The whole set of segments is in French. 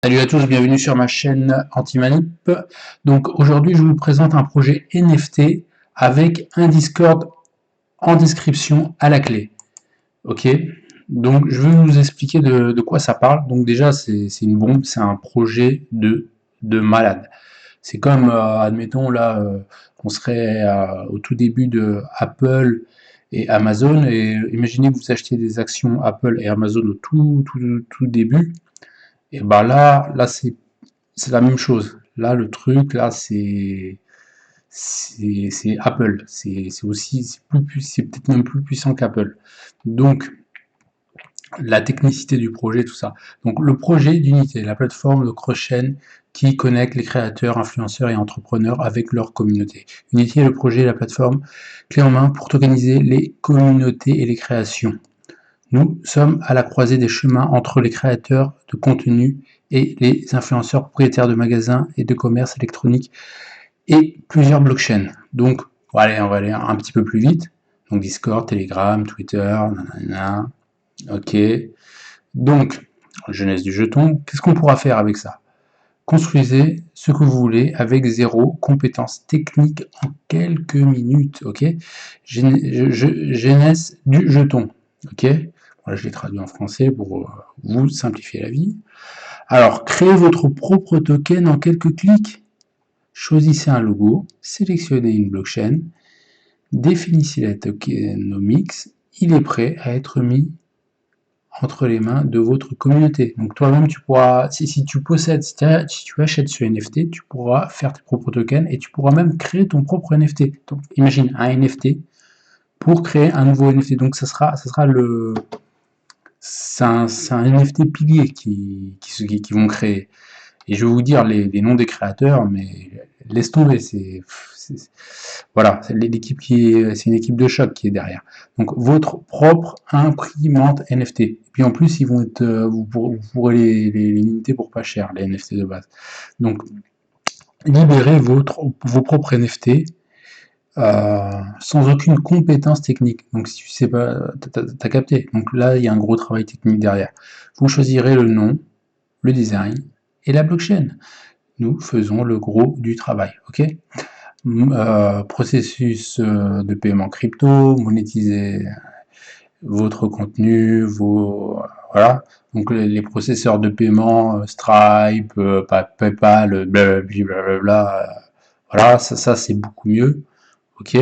Salut à tous, bienvenue sur ma chaîne Antimanip. Donc aujourd'hui je vous présente un projet NFT avec un Discord en description à la clé. Ok, donc je vais vous expliquer de quoi ça parle. Donc déjà c'est une bombe, c'est un projet de malade. C'est comme, admettons là, on serait au tout début de Apple et Amazon, et imaginez que vous achetiez des actions Apple et Amazon au tout début, et ben là c'est la même chose. Là, le truc, là, c'est Apple. C'est aussi, c'est peut-être même plus puissant qu'Apple. Donc, la technicité du projet, tout ça. Donc, le projet d'Unité, la plateforme de cross-chain qui connecte les créateurs, influenceurs et entrepreneurs avec leur communauté. Unity est le projet, la plateforme clé en main pour organiser les communautés et les créations. Nous sommes à la croisée des chemins entre les créateurs de contenu et les influenceurs propriétaires de magasins et de commerce électronique et plusieurs blockchains. Donc, on va aller un petit peu plus vite. Donc, Discord, Telegram, Twitter, nanana. Ok. Donc, jeunesse du jeton, qu'est-ce qu'on pourra faire avec ça? Construisez ce que vous voulez avec zéro compétence technique en quelques minutes, ok? Jeunesse du jeton, ok? Voilà, je l'ai traduit en français pour vous simplifier la vie. Alors, créez votre propre token en quelques clics. Choisissez un logo, sélectionnez une blockchain, définissez la tokenomics. Il est prêt à être mis entre les mains de votre communauté. Donc toi-même, tu pourras, si tu possèdes, si tu achètes ce NFT, tu pourras faire tes propres tokens et tu pourras même créer ton propre NFT. Donc imagine un NFT pour créer un nouveau NFT. Donc ça sera c'est un NFT pilier qui vont créer. Et je vais vous dire les noms des créateurs, mais laisse tomber, voilà, c'est l'équipe c'est une équipe de choc qui est derrière. Donc votre propre imprimante NFT. Et puis en plus, ils vont être, vous pourrez les minter pour pas cher, les NFT de base. Donc libérez vos propres NFT sans aucune compétence technique. Donc si tu sais pas, t'as capté. Donc là, il y a un gros travail technique derrière. Vous choisirez le nom, le design et la blockchain. Nous faisons le gros du travail, ok? Processus de paiement crypto, monétiser votre contenu, voilà. Donc les processeurs de paiement, Stripe, PayPal, blablabla, voilà, ça c'est beaucoup mieux, ok?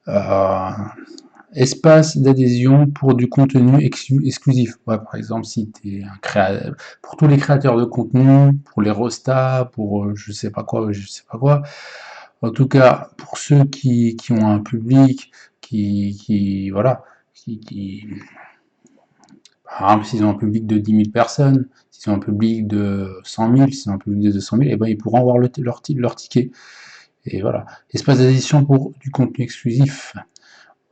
Euh, Espace d'adhésion pour du contenu exclusif. Ouais, par exemple, si tu es un créateur, pour tous les créateurs de contenu, pour les rostas, pour je sais pas quoi, je sais pas quoi. En tout cas, pour ceux qui ont un public, voilà, qui par exemple, s'ils ont un public de 10 000 personnes, s'ils ont un public de 100 000, s'ils ont un public de 200 000, et ben, ils pourront avoir leur ticket. Et voilà. Espace d'adhésion pour du contenu exclusif.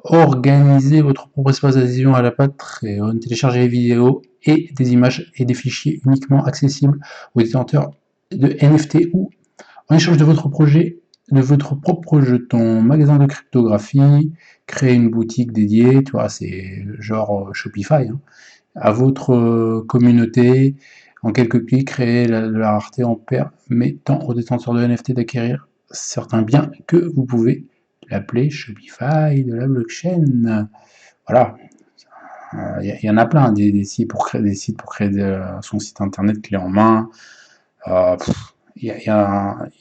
Organisez votre propre espace d'adhésion à la Patreon, téléchargez les vidéos et des images et des fichiers uniquement accessibles aux détenteurs de NFT ou en échange de votre projet, de votre propre jeton, magasin de cryptographie, créez une boutique dédiée, tu vois, c'est genre Shopify, hein, à votre communauté. En quelques clics, créez la rareté en permettant aux détenteurs de NFT d'acquérir certains biens que vous pouvez l'appeler Shopify de la blockchain. Voilà, y en a plein, des sites pour créer, son site internet clé en main. Euh, il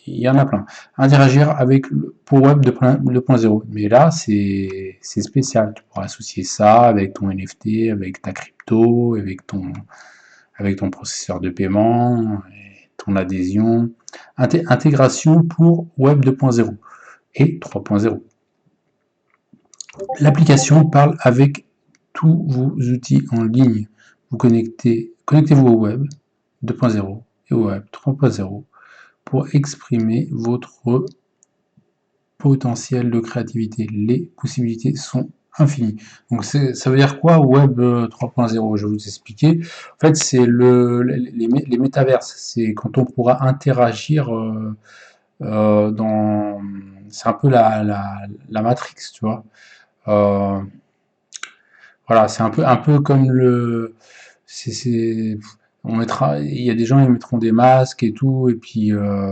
y en a plein. Interagir avec pour Web 2.0. Mais là, c'est spécial. Tu pourras associer ça avec ton NFT, avec ta crypto, avec ton processeur de paiement, ton adhésion. Intégration pour Web 2.0 et 3.0. L'application parle avec tous vos outils en ligne. Connectez-vous au Web 2.0 et au Web 3.0 pour exprimer votre potentiel de créativité. Les possibilités sont infinies. Donc ça veut dire quoi Web 3.0? Je vais vous expliquer. En fait, c'est les métaverses. C'est quand on pourra interagir dans... C'est un peu la Matrix, tu vois. Euh, voilà, c'est un peu comme le... Il y a des gens, ils mettront des masques et tout, et puis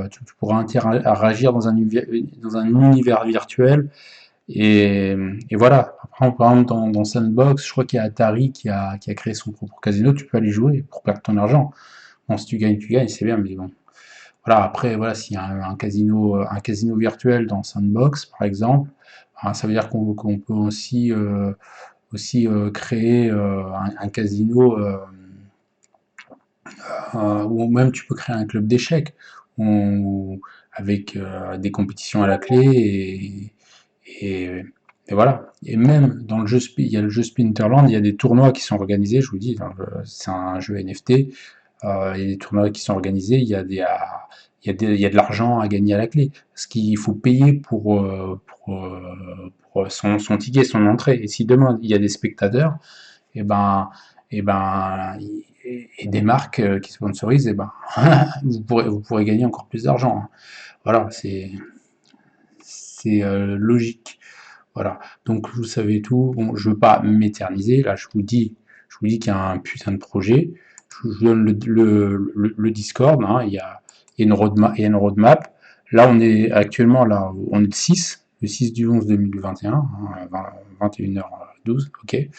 tu pourras interagir dans un univers virtuel. Et, et voilà. Après, par exemple, dans Sandbox, je crois qu'il y a Atari qui a créé son propre casino, tu peux aller jouer pour perdre ton argent. Bon, si tu gagnes, c'est bien, mais bon. Voilà, après, voilà, s'il y a un casino virtuel dans Sandbox, par exemple, ça veut dire qu'on peut aussi créer un casino ou même tu peux créer un club d'échecs avec des compétitions à la clé et, et voilà. Et même dans le jeu, il y a le jeu Splinterland, il y a des tournois qui sont organisés, je vous dis, c'est un jeu NFT, il y a des tournois qui sont organisés, il y a de l'argent à gagner à la clé. Parce qu'il faut payer pour son ticket, son entrée. Et si demain il y a des spectateurs, et ben, et des marques qui sponsorisent, et ben, vous pourrez gagner encore plus d'argent, hein. Voilà, c'est logique. Voilà. Donc vous savez tout. Bon, je veux pas m'éterniser. Là, je vous dis qu'il y a un putain de projet. Je vous donne le Discord, hein. Il y a une roadmap. Là, on est actuellement là, on est le 6 du 11 2021, hein, 21h12, ok.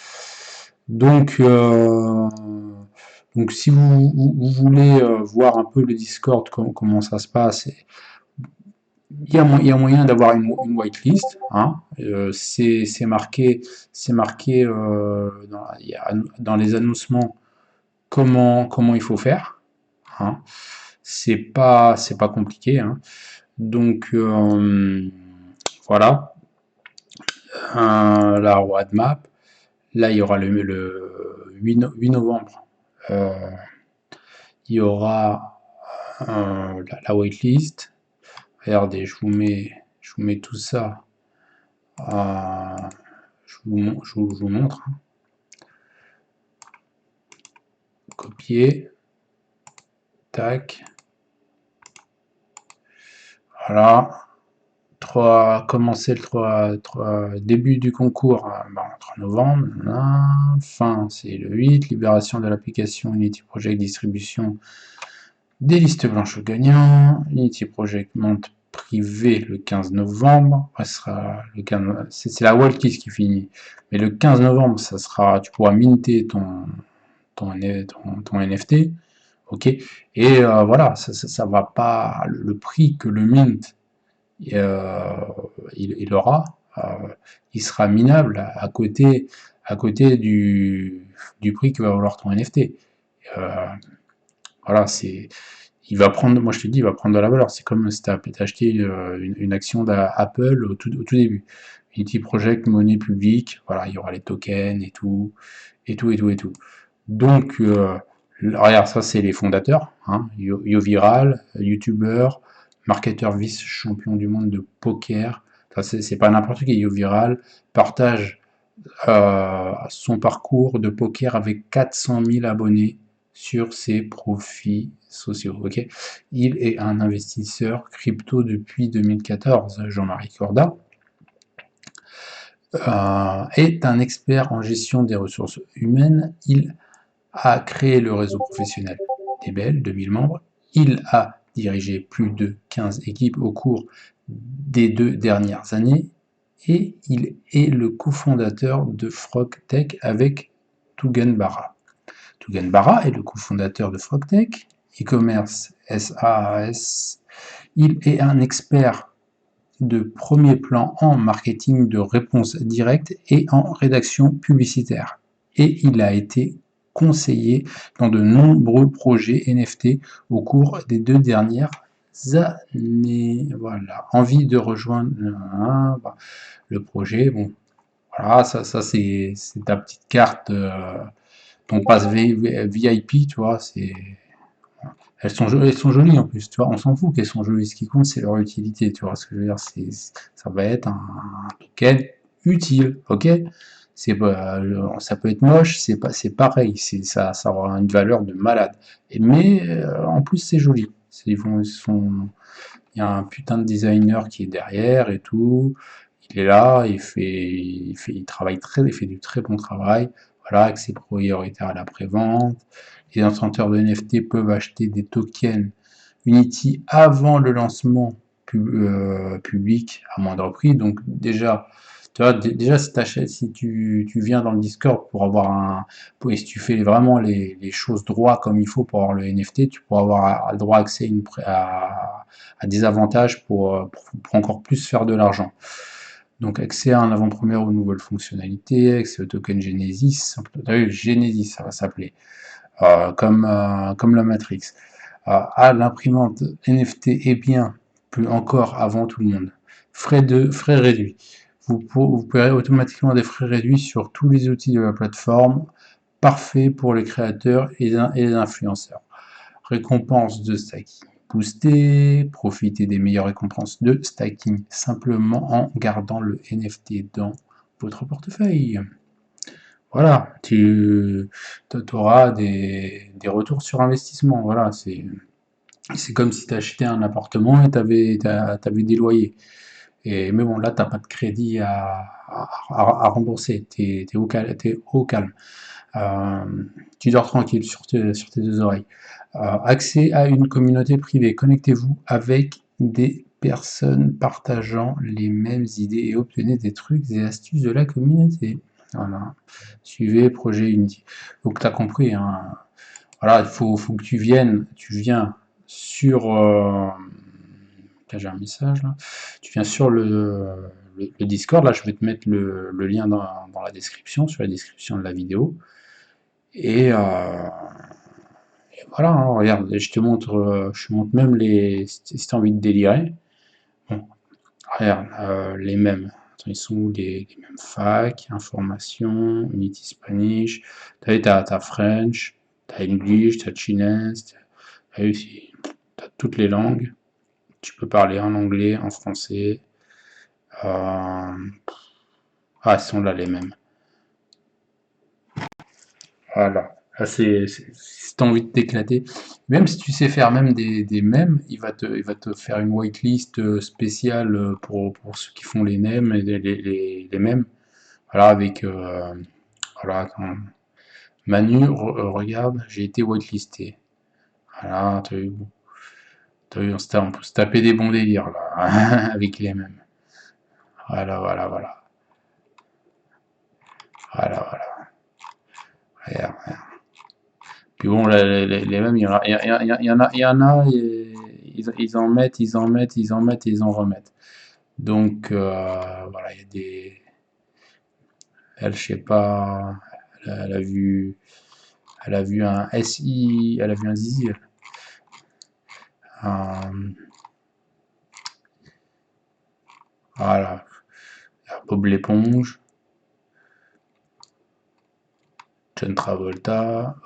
Donc, si vous voulez voir un peu le Discord, comment ça se passe, il y a moyen d'avoir une whitelist, hein. C'est marqué dans les annoncements comment il faut faire, hein. C'est pas compliqué, hein. Donc voilà. La roadmap. Là, il y aura le 8 novembre. euh, il y aura la waitlist. Regardez, je vous mets tout ça. Je vous montre, hein. Copier. Tac. Voilà. Commencer le 3 début du concours, 3 novembre. Fin, c'est le 8. Libération de l'application Unity Project Distribution des listes blanches aux gagnants. Unity Project monte privé le 15 novembre. Ça sera le 15, c'est la wildlist qui finit. Mais le 15 novembre, tu pourras minter ton NFT. Ok. Et voilà, ça va pas. Le prix que le mint euh, il aura, euh, il sera minable à côté du prix que va valoir ton NFT. Euh, voilà, moi je te dis, il va prendre de la valeur. C'est comme si tu as acheté une action d'Apple au tout début. Unity Project, monnaie publique, voilà, il y aura les tokens et tout, et tout, et tout, et tout. Donc, regarde, ça c'est les fondateurs, hein, YoViral, youtubeur, marketeur vice-champion du monde de poker. Ça, c'est pas n'importe qui. YoViral partage son parcours de poker avec 400 000 abonnés sur ses profils sociaux. Ok, il est un investisseur crypto depuis 2014. Jean-Marie Corda est un expert en gestion des ressources humaines. Il a créé le réseau professionnel des Belles, 2000 membres. Il a dirigé plus de 15 équipes au cours des 2 dernières années et il est le cofondateur de FrogTech avec Tugan Barra. Tugan Barra est le cofondateur de FrogTech, e-commerce SaaS. Il est un expert de premier plan en marketing de réponse directe et en rédaction publicitaire. Et il a été conseiller dans de nombreux projets NFT au cours des 2 dernières années. Voilà. Envie de rejoindre le projet. Bon, voilà, ça c'est ta petite carte, ton passe VIP, tu vois. Elles sont jolies en plus, tu vois. On s'en fout qu'elles sont jolies. Ce qui compte, c'est leur utilité, tu vois ce que je veux dire. Ça va être un token utile, ok. Ça peut être moche, c'est pareil, ça aura une valeur de malade. Mais en plus, c'est joli. Il y a un putain de designer qui est derrière et tout. Il est là, il travaille il fait du très bon travail. Voilà, accès prioritaire à la prévente. Les détenteurs de NFT peuvent acheter des tokens Unity avant le lancement public à moindre prix. Donc déjà, tu vois, déjà si, si tu viens dans le Discord pour avoir et si tu fais vraiment les choses droit comme il faut pour avoir le NFT, tu pourras avoir droit accès à des avantages pour encore plus faire de l'argent. Donc accès à un avant-première aux nouvelles fonctionnalités, accès au token Genesis, Genesis ça va s'appeler, comme la Matrix, à l'imprimante NFT et bien plus encore avant tout le monde. Frais réduits. Vous paierez automatiquement des frais réduits sur tous les outils de la plateforme, parfait pour les créateurs et les influenceurs. Récompense de stacking boosté, profitez des meilleures récompenses de stacking simplement en gardant le NFT dans votre portefeuille. Voilà, tu auras des retours sur investissement. Voilà, c'est comme si tu achetais un appartement et tu avais des loyers. Mais bon, là, tu n'as pas de crédit à rembourser. Tu es au calme. Tu dors tranquille sur tes deux oreilles. Accès à une communauté privée. Connectez-vous avec des personnes partageant les mêmes idées et obtenez des trucs et astuces de la communauté. Voilà. Suivez projet Unity. Donc tu as compris, hein. Voilà, il faut que tu viens sur là j'ai un message là. Tu viens sur le Discord, là je vais te mettre le lien dans la description, sur la description de la vidéo. Et voilà, hein, regarde, je te montre même si tu as envie de délirer. Bon, regarde, les mêmes. Attends, ils sont où les mêmes fac, information, Unity Spanish, t'as French, t'as English, t'as Chinese, t'as toutes les langues. Tu peux parler en anglais, en français. Ah, ils sont là les mêmes. Voilà. Ah, si tu as envie de t'éclater, même si tu sais faire même des mèmes, il va te faire une whitelist spéciale pour ceux qui font les mèmes, les mèmes. Voilà, avec. Voilà, attends. Manu, regarde, j'ai été whitelisté. Voilà, t'as vu, on peut se taper des bons délires là, avec les mêmes. Voilà, voilà, voilà. Voilà, voilà. Regarde, regarde. Puis bon, les mêmes, il y en a, ils en mettent, ils en mettent, ils en mettent et ils en remettent. Donc voilà, il y a des. Elle, je sais pas, elle a vu. Elle a vu un SI, elle a vu un Zizi. Voilà. Bob l'éponge. John Travolta.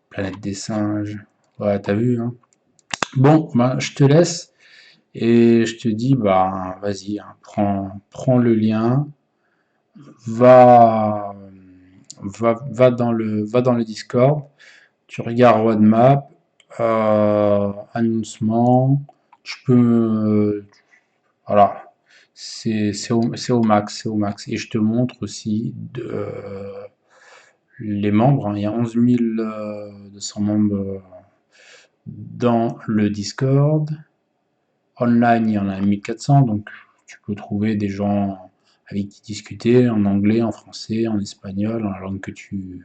Planète des singes. Ouais, t'as vu, hein. Bon, bah, je te laisse. Et je te dis, bah, vas-y, hein, prends le lien, va, va dans le Discord, tu regardes roadmap, annoncement, tu peux, voilà, c'est au max, c'est au max. Et je te montre aussi les membres, hein. Il y a 11 200 membres dans le Discord. Online, il y en a 1400, donc tu peux trouver des gens avec qui discuter en anglais, en français, en espagnol, en la langue que tu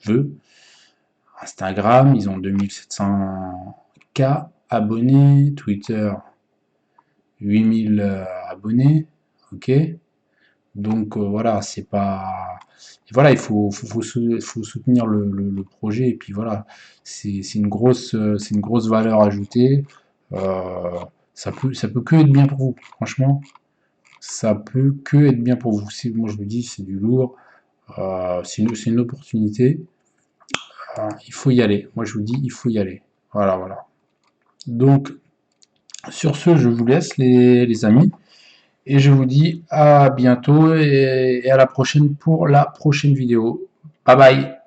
veux. Instagram, ils ont 2700K abonnés. Twitter, 8000 abonnés. Ok. Donc voilà, c'est pas. Et voilà, il faut soutenir le projet. Et puis voilà, c'est une grosse valeur ajoutée. Euh, ça peut que être bien pour vous. Franchement, ça peut que être bien pour vous. Moi je vous dis, c'est du lourd. C'est une opportunité. Il faut y aller. Moi je vous dis, il faut y aller. Voilà, voilà. Donc, sur ce, je vous laisse les amis. Et je vous dis à bientôt et à la prochaine pour la prochaine vidéo. Bye bye.